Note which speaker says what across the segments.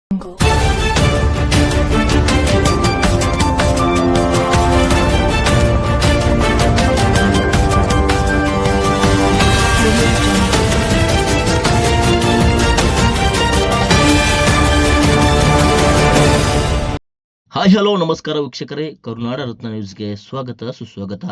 Speaker 1: Hi hello ನಮಸ್ಕಾರ ವೀಕ್ಷಕರೇ, ಕರುನಾಡ ರತ್ನ ನ್ಯೂಸ್ಗೆ ಸ್ವಾಗತ ಸುಸ್ವಾಗತ.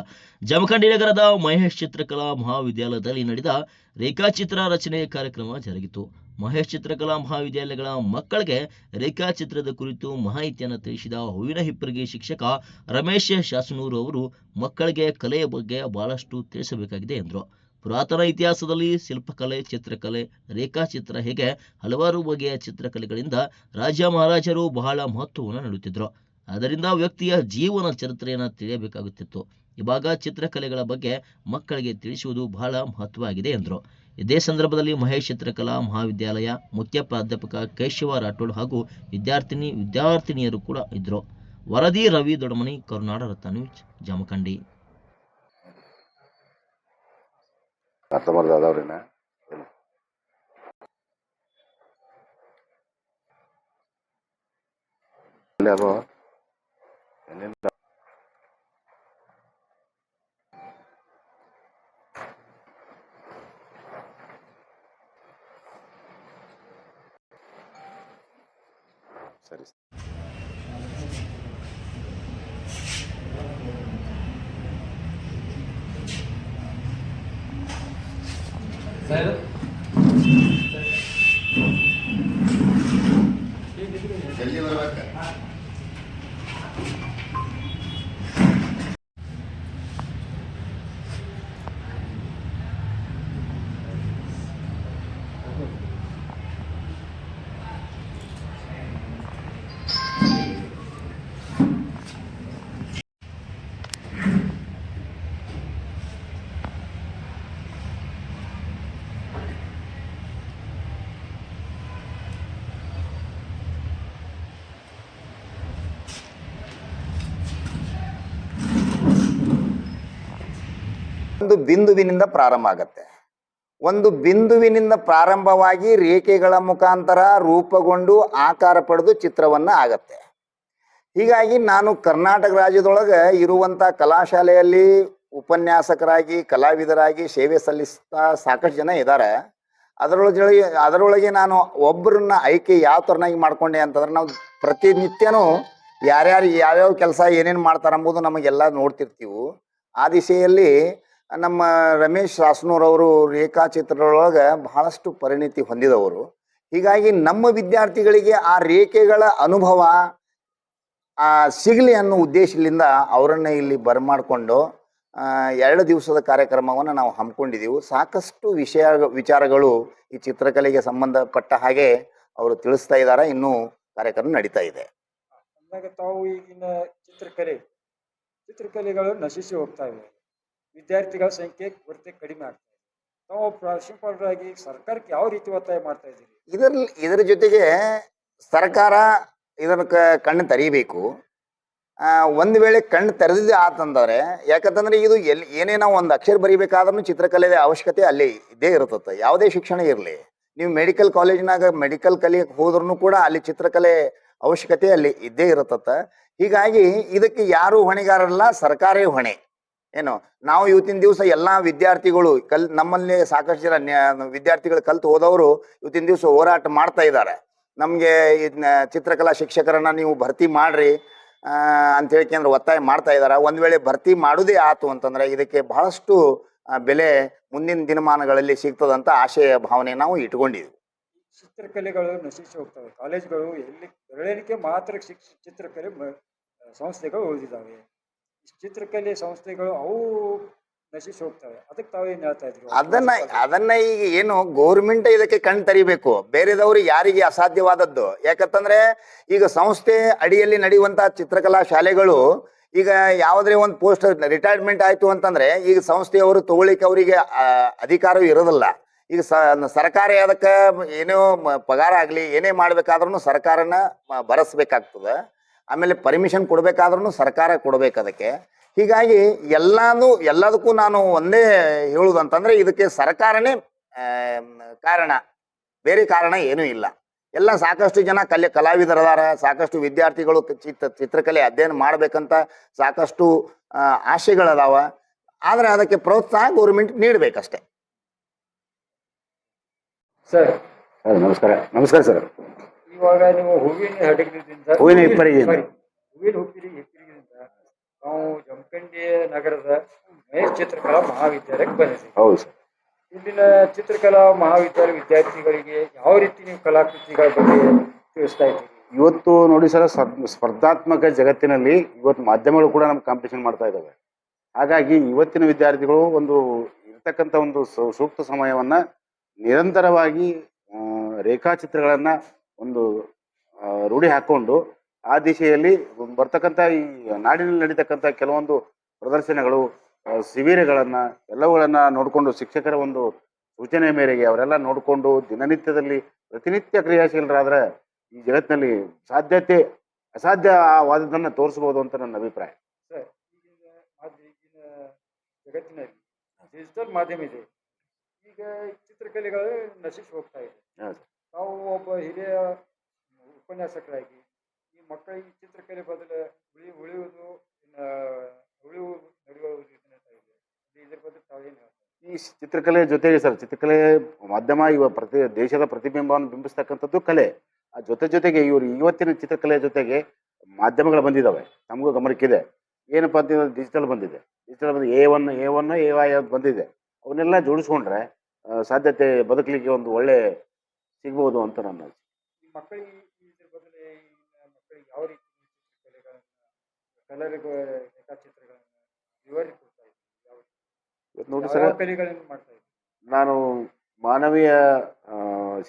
Speaker 1: ಜಮಖಂಡಿ ನಗರದ ಮಹೇಶ್ ಚಿತ್ರಕಲಾ ಮಹಾವಿದ್ಯಾಲಯದಲ್ಲಿ ನಡೆದ ರೇಖಾಚಿತ್ರ ರಚನೆ ಕಾರ್ಯಕ್ರಮ ಜರುಗಿತು. ಮಹೇಶ್ ಚಿತ್ರಕಲಾ ಮಹಾವಿದ್ಯಾಲಯಗಳ ಮಕ್ಕಳಿಗೆ ರೇಖಾಚಿತ್ರದ ಕುರಿತು ಮಾಹಿತಿಯನ್ನು ತಿಳಿಸಿದ ಹೂವಿನ ಹಿಪ್ಪರಗಿ ಶಿಕ್ಷಕ ರಮೇಶ್ ಶಾಸನೂರು ಅವರು ಮಕ್ಕಳಿಗೆ ಕಲೆಯ ಬಗ್ಗೆ ಬಹಳಷ್ಟು ತಿಳಿಸಬೇಕಾಗಿದೆ ಎಂದರು. ಪುರಾತನ ಇತಿಹಾಸದಲ್ಲಿ ಶಿಲ್ಪಕಲೆ, ಚಿತ್ರಕಲೆ, ರೇಖಾಚಿತ್ರ ಹೀಗೆ ಹಲವಾರು ಬಗೆಯ ಚಿತ್ರಕಲೆಗಳಿಂದ ರಾಜ ಮಹಾರಾಜರು ಬಹಳ ಮಹತ್ವವನ್ನು ನೀಡುತ್ತಿದ್ದರು. ಅದರಿಂದ ವ್ಯಕ್ತಿಯ ಜೀವನ ಚರಿತ್ರೆಯನ್ನು ತಿಳಿಯಬೇಕಾಗುತ್ತಿತ್ತು. ಇವಾಗ ಚಿತ್ರಕಲೆಗಳ ಬಗ್ಗೆ ಮಕ್ಕಳಿಗೆ ತಿಳಿಸುವುದು ಬಹಳ ಮಹತ್ವವಾಗಿದೆ ಎಂದರು. ಇದೇ ಸಂದರ್ಭದಲ್ಲಿ ಮಹೇಶ್ ಚಿತ್ರಕಲಾ ಮಹಾವಿದ್ಯಾಲಯ ಮುಖ್ಯ ಪ್ರಾಧ್ಯಾಪಕ ಕೇಶವ ರಾಠೋಡ್ ಹಾಗೂ ವಿದ್ಯಾರ್ಥಿನಿಯರು ಕೂಡ ಇದ್ದರು. ವರದಿ ರವಿ ದೊಡಮನಿ, ಕರುನಾಡ ರತ್ನ ನ್ಯೂಸ್, ಜಮಖಂಡಿ.
Speaker 2: ಅರ್ಥಮಾಡ್ದವ್ರಿನ ಅದು ಏನಿಲ್ಲ. ಸರಿ
Speaker 3: ಸರ್
Speaker 2: ಜಲ್ದಿ ಬರ್ಬೇಕು. ಒಂದು ಬಿಂದುವಿನಿಂದ ಪ್ರಾರಂಭ ಆಗತ್ತೆ. ಒಂದು ಬಿಂದುವಿನಿಂದ ಪ್ರಾರಂಭವಾಗಿ ರೇಖೆಗಳ ಮುಖಾಂತರ ರೂಪುಗೊಂಡು ಆಕಾರ ಪಡೆದು ಚಿತ್ರವನ್ನ ಆಗತ್ತೆ. ಹೀಗಾಗಿ ನಾನು ಕರ್ನಾಟಕ ರಾಜ್ಯದೊಳಗೆ ಇರುವಂಥ ಕಲಾಶಾಲೆಯಲ್ಲಿ ಉಪನ್ಯಾಸಕರಾಗಿ, ಕಲಾವಿದರಾಗಿ ಸೇವೆ ಸಲ್ಲಿಸ್ತಾ ಸಾಕಷ್ಟು ಜನ ಇದ್ದಾರೆ. ಅದರೊಳಗೆ ನಾನು ಒಬ್ಬರನ್ನ ಆಯ್ಕೆ ಯಾವ ಥರನಾಗಿ ಮಾಡ್ಕೊಂಡೆ ಅಂತಂದ್ರೆ, ನಾವು ಪ್ರತಿನಿತ್ಯನೂ ಯಾರ್ಯಾರು ಯಾವ್ಯಾವ ಕೆಲಸ ಏನೇನು ಮಾಡ್ತಾರೆ ಎಂಬುದು ನಮಗೆಲ್ಲ ನೋಡ್ತಿರ್ತೀವಿ. ಆ ದಿಶೆಯಲ್ಲಿ ನಮ್ಮ ರಮೇಶ್ ಶಾಸನೂರವರು ರೇಖಾಚಿತ್ರದೊಳಗೆ ಬಹಳಷ್ಟು ಪರಿಣಿತಿ ಹೊಂದಿದವರು. ಹೀಗಾಗಿ ನಮ್ಮ ವಿದ್ಯಾರ್ಥಿಗಳಿಗೆ ಆ ರೇಖೆಗಳ ಅನುಭವ ಸಿಗಲಿ ಅನ್ನೋ ಉದ್ದೇಶದಿಂದ ಅವರನ್ನು ಇಲ್ಲಿ ಬರಮಾಡಿಕೊಂಡು 2 ದಿವಸದ ಕಾರ್ಯಕ್ರಮವನ್ನು ನಾವು ಹಮ್ಮಿಕೊಂಡಿದ್ದೀವಿ. ಸಾಕಷ್ಟು ವಿಚಾರಗಳು ಈ ಚಿತ್ರಕಲೆಗೆ ಸಂಬಂಧಪಟ್ಟ ಹಾಗೆ ಅವರು ತಿಳಿಸ್ತಾ ಇದ್ದಾರೆ. ಇನ್ನೂ ಕಾರ್ಯಕ್ರಮ ನಡೀತಾ ಇದೆ.
Speaker 3: ತಾವು ಈಗಿನ ಚಿತ್ರಕಲೆಗಳು ನಶಿಸಿ ಹೋಗ್ತಾ ಇವೆ. ವಿದ್ಯಾರ್ಥಿಗಳ ಸಂಖ್ಯೆ ಕೊರತೆ ಕಡಿಮೆ ಆಗ್ತಾ ಇದೆ. ತಾವು ಪ್ರಾಂಶುಪಾಲರಾಗಿ ಸರ್ಕಾರಕ್ಕೆ ಯಾವ ರೀತಿ ಒತ್ತಾಯ ಮಾಡ್ತಾ ಇದ್ದೀರಿ?
Speaker 2: ಇದರ ಜೊತೆಗೆ ಸರ್ಕಾರ ಇದರ ಕಣ್ಣು ತೆರೀಬೇಕು. ಒಂದು ವೇಳೆ ಕಣ್ಣು ತೆರೆದಿದೆ ಆತಂದ್ರೆ, ಯಾಕಂತಂದ್ರೆ ಇದು ಏನೇ ನಾವು ಒಂದು ಅಕ್ಷರ ಬರೀಬೇಕಾದ್ರೂ ಚಿತ್ರಕಲೆ ಅವಶ್ಯಕತೆ ಅಲ್ಲಿ ಇದ್ದೇ ಇರ್ತದೆ. ಯಾವುದೇ ಶಿಕ್ಷಣ ಇರಲಿ, ನೀವು ಮೆಡಿಕಲ್ ಕಾಲೇಜಿನಾಗ ಮೆಡಿಕಲ್ ಕಲಿಯಕ್ಕೆ ಹೋದ್ರೂ ಕೂಡ ಅಲ್ಲಿ ಚಿತ್ರಕಲೆ ಅವಶ್ಯಕತೆ ಅಲ್ಲಿ ಇದ್ದೇ ಇರ್ತದೆ. ಹೀಗಾಗಿ ಇದಕ್ಕೆ ಯಾರು ಹೊಣೆಗಾರರಲ್ಲ, ಸರ್ಕಾರವೇ ಹೊಣೆ. ಏನು, ನಾವು ಇವತ್ತಿನ ದಿವಸ ಎಲ್ಲ ವಿದ್ಯಾರ್ಥಿಗಳು ನಮ್ಮಲ್ಲಿ ಸಾಕಷ್ಟು ಜನ ವಿದ್ಯಾರ್ಥಿಗಳು ಕಲ್ತು ಹೋದವರು ಇವತ್ತಿನ ದಿವಸ ಹೋರಾಟ ಮಾಡ್ತಾ ಇದ್ದಾರೆ. ನಮಗೆ ಚಿತ್ರಕಲಾ ಶಿಕ್ಷಕರನ್ನ ನೀವು ಭರ್ತಿ ಮಾಡ್ರಿ ಅಂತ ಹೇಳ್ಕೊಂಡ್ರೆ ಒತ್ತಾಯ ಮಾಡ್ತಾ ಇದ್ದಾರೆ. ಒಂದು ವೇಳೆ ಭರ್ತಿ ಮಾಡೋದೇ ಆತು ಅಂತಂದ್ರೆ ಇದಕ್ಕೆ ಬಹಳಷ್ಟು ಬೆಲೆ ಮುಂದಿನ ದಿನಮಾನಗಳಲ್ಲಿ ಸಿಗ್ತದಂತ ಆಶಯ ಭಾವನೆ ನಾವು ಇಟ್ಕೊಂಡಿದ್ವಿ.
Speaker 3: ಚಿತ್ರಕಲೆಗಳು ನಶಿಸಿ ಹೋಗ್ತವೆ. ಕಾಲೇಜ್ಗಳು ಎಲ್ಲಿ ಬೆರಳಿಕೆ ಮಾತ್ರ ಚಿತ್ರಕಲೆ ಸಂಸ್ಥೆಗಳು ಉಳಿದಿದ್ದಾವೆ. ಚಿತ್ರಕಲೆ ಸಂಸ್ಥೆಗಳು ಅವು ನಶಿಸಿ ಹೋಗ್ತವೆ. ಅದಕ್ಕೆ ತಾವೇನು ಹೇಳ್ತಾ ಇದ್ರು?
Speaker 2: ಅದನ್ನ ಈಗ ಏನು ಗೌರ್ಮೆಂಟ್ ಇದಕ್ಕೆ ಕಣ್ ತರಿಬೇಕು, ಬೇರೆದವ್ರು ಯಾರಿಗೆ ಅಸಾಧ್ಯವಾದದ್ದು. ಯಾಕಂತಂದ್ರೆ ಈಗ ಸಂಸ್ಥೆ ಅಡಿಯಲ್ಲಿ ನಡೆಯುವಂತ ಚಿತ್ರಕಲಾ ಶಾಲೆಗಳು ಈಗ ಯಾವುದೇ ಒಂದು ಪೋಸ್ಟ್ ರಿಟೈರ್ಮೆಂಟ್ ಆಯ್ತು ಅಂತಂದ್ರೆ ಈಗ ಸಂಸ್ಥೆಯವರು ತಗೊಳ್ಳಿಕ್ಕೆ ಅವರಿಗೆ ಅಧಿಕಾರವೂ ಇರೋದಿಲ್ಲ. ಈಗ ಸರ್ಕಾರ ಅದಕ್ಕೆ ಏನೋ ಪಗಾರ ಆಗಲಿ ಏನೇ ಮಾಡ್ಬೇಕಾದ್ರೂ ಸರ್ಕಾರನ ಭರಿಸ್ಬೇಕಾಗ್ತದೆ. ಆಮೇಲೆ ಪರ್ಮಿಷನ್ ಕೊಡ್ಬೇಕಾದ್ರೂ ಸರ್ಕಾರ ಕೊಡ್ಬೇಕು ಅದಕ್ಕೆ. ಹೀಗಾಗಿ ಎಲ್ಲದಕ್ಕೂ ನಾನು ಒಂದೇ ಹೇಳುವುದಂತಂದ್ರೆ ಇದಕ್ಕೆ ಸರ್ಕಾರನೇ ಕಾರಣ, ಬೇರೆ ಕಾರಣ ಏನೂ ಇಲ್ಲ. ಎಲ್ಲ ಸಾಕಷ್ಟು ಜನ ಕಲಾವಿದರದಾರ, ಸಾಕಷ್ಟು ವಿದ್ಯಾರ್ಥಿಗಳು ಚಿತ್ರಕಲೆ ಅಧ್ಯಯನ ಮಾಡ್ಬೇಕಂತ ಸಾಕಷ್ಟು ಆಶೆಗಳದಾವ. ಆದ್ರೆ ಅದಕ್ಕೆ ಪ್ರೋತ್ಸಾಹ ಗೌರ್ಮೆಂಟ್ ನೀಡಬೇಕಷ್ಟೇ.
Speaker 3: ಸರ್
Speaker 4: ನಮಸ್ಕಾರ. ನಮಸ್ಕಾರ ಸರ್.
Speaker 3: ಇವಾಗ ನೀವು ಹೂವಿನ ಹಡಗದಿಂದ
Speaker 4: ಹೂವಿನ ಹಿಪ್ಪರಿಗೆಯಿಂದ
Speaker 3: ನಾವು ಜಮಖಂಡಿ ನಗರದ ಮಹೇಶ್ ಚಿತ್ರಕಲಾ ಮಹಾವಿದ್ಯಾಲಯಕ್ಕೆ ಬಂದಿದ್ದೀವಿ.
Speaker 4: ಹೌದು ಸರ್.
Speaker 3: ಇಲ್ಲಿನ ಚಿತ್ರಕಲಾ ಮಹಾವಿದ್ಯಾಲಯ ವಿದ್ಯಾರ್ಥಿಗಳಿಗೆ ಯಾವ ರೀತಿ ನೀವು ಕಲಾಕೃತಿಗಳ ಬಗ್ಗೆ ತಿಳಿಸ್ತಾ ಇದ್ದೀರಿ?
Speaker 4: ಇವತ್ತು ನೋಡಿ ಸರ್, ಸ್ಪರ್ಧಾತ್ಮಕ ಜಗತ್ತಿನಲ್ಲಿ ಇವತ್ತು ಮಾಧ್ಯಮಗಳು ಕೂಡ ನಮ್ಗೆ ಕಾಂಪಿಟೇಷನ್ ಮಾಡ್ತಾ ಇದ್ದಾವೆ. ಹಾಗಾಗಿ ಇವತ್ತಿನ ವಿದ್ಯಾರ್ಥಿಗಳು ಒಂದು ಇರ್ತಕ್ಕಂಥ ಒಂದು ಸೂಕ್ತ ಸಮಯವನ್ನ ನಿರಂತರವಾಗಿ ರೇಖಾಚಿತ್ರಗಳನ್ನ ಒಂದು ರೂಢಿ ಹಾಕೊಂಡು ಆ ದಿಶೆಯಲ್ಲಿ ಬರ್ತಕ್ಕಂಥ ಈ ನಾಡಿನಲ್ಲಿ ನಡೀತಕ್ಕಂಥ ಕೆಲವೊಂದು ಪ್ರದರ್ಶನಗಳು, ಶಿಬಿರಗಳನ್ನ ಎಲ್ಲವುಗಳನ್ನ ನೋಡಿಕೊಂಡು ಶಿಕ್ಷಕರ ಒಂದು ಸೂಚನೆ ಮೇರೆಗೆ ಅವರೆಲ್ಲ ನೋಡಿಕೊಂಡು ದಿನನಿತ್ಯದಲ್ಲಿ ಪ್ರತಿನಿತ್ಯ ಕ್ರಿಯಾಶೀಲರಾದ್ರೆ ಈ ಜಗತ್ತಿನಲ್ಲಿ ಅಸಾಧ್ಯವಾದದನ್ನು ತೋರಿಸಬಹುದು ಅಂತ ನನ್ನ ಅಭಿಪ್ರಾಯ.
Speaker 3: ಸರ್, ಈಗಿನ ಜಗತ್ತಿನಲ್ಲಿ ಡಿಜಿಟಲ್ ಮಾಧ್ಯಮ ಇದೆ. ಈಗ ಚಿತ್ರಕಲೆಗಳು ನಶಿಸಿ ಹೋಗ್ತಾ ಇದೆ. ನಾವು ಒಬ್ಬ ಹಿರಿಯ ಉಪನ್ಯಾಸಕರಾಗಿ ಈ ಮಕ್ಕಳಿಗೆ ಚಿತ್ರಕಲೆ ಬದಲು ಉಳಿಯುವುದು ನಡೆಯುವುದು ಇದ್ರ ಬಗ್ಗೆ ತಾವೇನು ಹೇಳ್ತಾರೆ?
Speaker 4: ಈ ಚಿತ್ರಕಲೆ ಜೊತೆಗೆ ಸರ್, ಚಿತ್ರಕಲೆ ಮಾಧ್ಯಮ ದೇಶದ ಪ್ರತಿಬಿಂಬವನ್ನು ಬಿಂಬಿಸ್ತಕ್ಕಂಥದ್ದು ಕಲೆ. ಆ ಜೊತೆಗೆ ಇವತ್ತಿನ ಚಿತ್ರಕಲೆ ಜೊತೆಗೆ ಮಾಧ್ಯಮಗಳು ಬಂದಿದ್ದಾವೆ. ನಮಗೂ ಗಮನಕ್ಕಿದೆ. ಏನಪ್ಪಾ ಅಂತಂದ್ರೆ ಡಿಜಿಟಲ್ ಬಂದಿದೆ. A1 AI ಬಂದಿದೆ. ಅವನ್ನೆಲ್ಲ ಜೋಡಿಸ್ಕೊಂಡ್ರೆ ಸಾಧ್ಯತೆ ಬದುಕಲಿಕ್ಕೆ ಒಂದು ಒಳ್ಳೆ ಸಿಗ್ಬೋದು ಅಂತ ನನ್ನ
Speaker 3: ಮಕ್ಕಳಿಗೆ ಇದ್ರ ಬದಲು ಮಕ್ಕಳಿಗೆ ಯಾವ ರೀತಿ ರೇಖಾಚಿತ್ರಗಳನ್ನು ವಿವರಿ ಕೊಡ್ತಾ ಇದ್ದೀವಿ?
Speaker 4: ಇವತ್ತು ನೋಡಿ ಸರ್,
Speaker 3: ಕಲೆಗಳನ್ನು ಮಾಡ್ತಾ ಇದ್ದೀವಿ.
Speaker 4: ನಾನು ಮಾನವೀಯ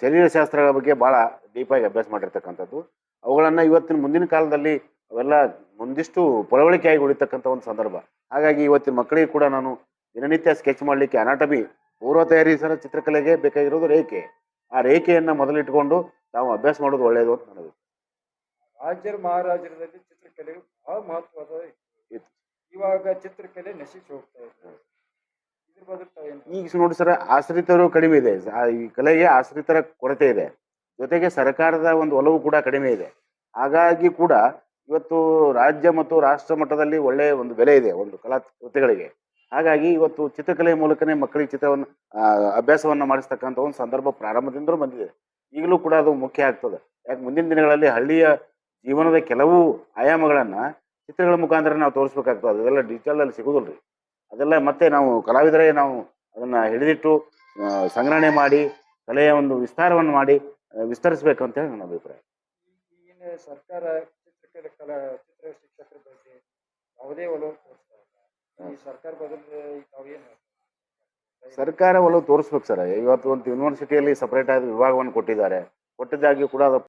Speaker 4: ಶರೀರಶಾಸ್ತ್ರಗಳ ಬಗ್ಗೆ ಭಾಳ ಡೀಪಾಗಿ ಅಭ್ಯಾಸ ಮಾಡಿರ್ತಕ್ಕಂಥದ್ದು. ಅವುಗಳನ್ನು ಇವತ್ತಿನ ಮುಂದಿನ ಕಾಲದಲ್ಲಿ ಅವೆಲ್ಲ ಮುಂದಿಷ್ಟು ಪಳವಳಿಕೆಯಾಗಿ ಉಳಿತಕ್ಕಂಥ ಒಂದು ಸಂದರ್ಭ. ಹಾಗಾಗಿ ಇವತ್ತಿನ ಮಕ್ಕಳಿಗೆ ಕೂಡ ನಾನು ದಿನನಿತ್ಯ ಸ್ಕೆಚ್ ಮಾಡಲಿಕ್ಕೆ ಅನಾಟಮಿ ಪೂರ್ವ ತಯಾರಿ ಸರ ಚಿತ್ರಕಲೆಗೆ ಬೇಕಾಗಿರೋದು ರೇಖೆ. ಆ ರೇಖೆಯನ್ನು ಮೊದಲಿಟ್ಕೊಂಡು ನಾವು ಅಭ್ಯಾಸ ಮಾಡೋದು ಒಳ್ಳೆಯದು ಅಂತ ನನಗೆ.
Speaker 3: ರಾಜ್ಯರ ಮಹಾರಾಜ್ಯದಲ್ಲಿ ಚಿತ್ರಕಲೆಗೆ ಬಹಳ ಮಹತ್ವದ ಇತ್ತು. ಇವಾಗ ಚಿತ್ರಕಲೆ ನಶಿಸಿ ಹೋಗ್ತಾ ಇದೆ. ಇದ್ರ ಬದಲು
Speaker 4: ಈಗ ನೋಡಿ ಸರ್, ಆಶ್ರಿತರು ಕಡಿಮೆ ಇದೆ. ಈ ಕಲೆಗೆ ಆಶ್ರಿತರ ಕೊರತೆ ಇದೆ. ಜೊತೆಗೆ ಸರ್ಕಾರದ ಒಂದು ಒಲವು ಕೂಡ ಕಡಿಮೆ ಇದೆ. ಹಾಗಾಗಿ ಕೂಡ ಇವತ್ತು ರಾಜ್ಯ ಮತ್ತು ರಾಷ್ಟ್ರ ಮಟ್ಟದಲ್ಲಿ ಒಳ್ಳೆಯ ಒಂದು ಬೆಲೆ ಇದೆ ಒಂದು ಕಲಾಕೃತಿಗಳಿಗೆ. ಹಾಗಾಗಿ ಇವತ್ತು ಚಿತ್ರಕಲೆಯ ಮೂಲಕನೇ ಮಕ್ಕಳಿಗೆ ಚಿತ್ರವನ್ನು ಅಭ್ಯಾಸವನ್ನ ಮಾಡಿಸ್ತಕ್ಕಂಥ ಒಂದು ಸಂದರ್ಭ ಪ್ರಾರಂಭದಿಂದಲೂ ಬಂದಿದೆ. ಈಗಲೂ ಕೂಡ ಅದು ಮುಖ್ಯ ಆಗ್ತದೆ. ಯಾಕೆ ಮುಂದಿನ ದಿನಗಳಲ್ಲಿ ಹಳ್ಳಿಯ ಜೀವನದ ಕೆಲವು ಆಯಾಮಗಳನ್ನ ಚಿತ್ರಗಳ ಮುಖಾಂತರ ನಾವು ತೋರಿಸ್ಬೇಕಾಗ್ತದೆ. ಅದೆಲ್ಲ ಡಿಜಿಟಲ್ ಅಲ್ಲಿ ಸಿಗೋದಿಲ್ರಿ. ಅದೆಲ್ಲ ಮತ್ತೆ ನಾವು ಕಲಾವಿದರೇ ನಾವು ಅದನ್ನ ಹಿಡಿದಿಟ್ಟು ಸಂಗ್ರಹಣೆ ಮಾಡಿ ಕಲೆಯ ಒಂದು ವಿಸ್ತಾರವನ್ನು ಮಾಡಿ ವಿಸ್ತರಿಸಬೇಕು ಅಂತ ಹೇಳಿ ನನ್ನ ಅಭಿಪ್ರಾಯ.
Speaker 3: ಈಗಿನ ಸರ್ಕಾರ ಚಿತ್ರ ಶಿಕ್ಷಕರ ಬಗ್ಗೆ ಯಾವುದೇ ಒಲವು ತೋರಿಸ್ತಾ ಇಲ್ಲ. ಈ ಸರ್ಕಾರ ಬದಲು ತಾವೇನು
Speaker 4: ಸರ್ಕಾರ ಒಲವು ತೋರಿಸ್ಬೇಕು ಸರ್. ಇವತ್ತು ಒಂದು ಯೂನಿವರ್ಸಿಟಿಯಲ್ಲಿ ಸಪರೇಟ್ ಆದ ವಿಭಾಗವನ್ನು ಕೊಟ್ಟಿದ್ದಾರೆ. ಕೊಟ್ಟಿದ್ದಾಗಿ ಕೂಡ ಅದು